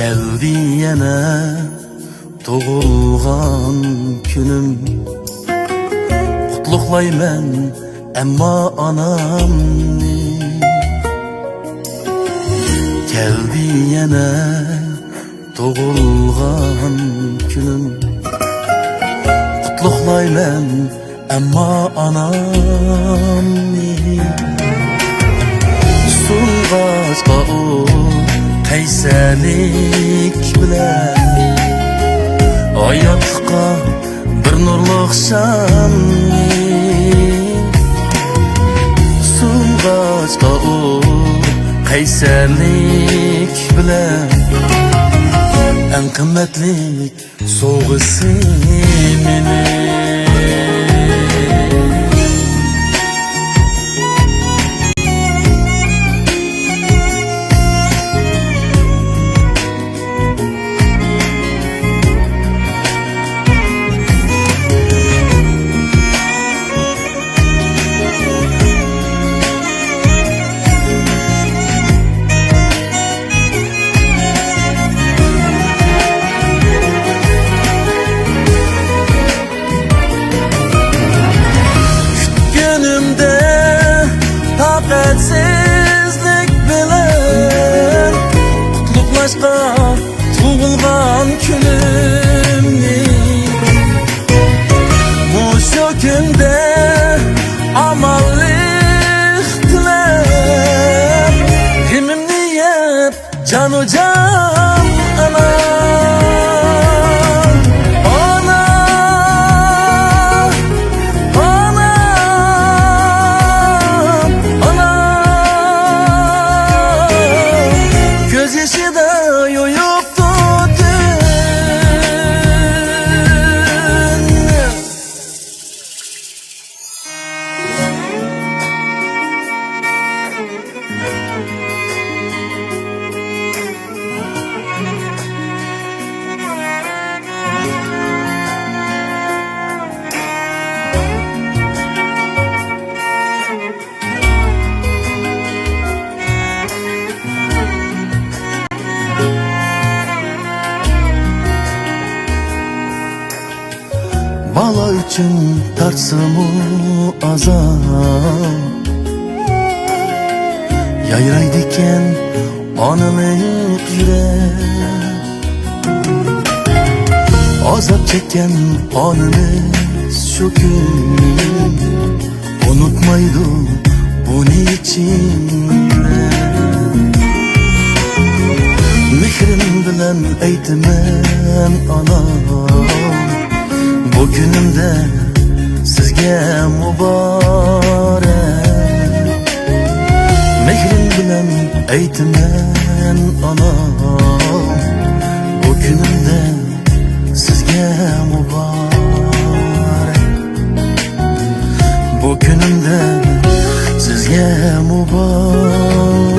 Geldi yine doğulgan günüm, qutluklayman emma anamni. Geldi yine doğulgan günüm, qutluklayman emma anamni. Sunğaçqa o qaysarlik bilan hayotga bir nurluq shamni. Sunğaçqa o qaysarlik bilan en qimmatlik sovg'isi meni. Taqatsizlik bilan qutluklaşqa tug'ilgan kunimni. Mushu kunda amallik tilab himimni yeb janu jon ana. Bala üçün tartsımı azap, yayraydiken anılık yürek. Azap çeken anımız şu gün, unutmaydı bunun için. Mihrim bilen eytimen anam, bu günümde sizge mübarek. Mehrim bilen eytimen anam, bu günümde sizge mübarek. Bu günümde sizge mübarek.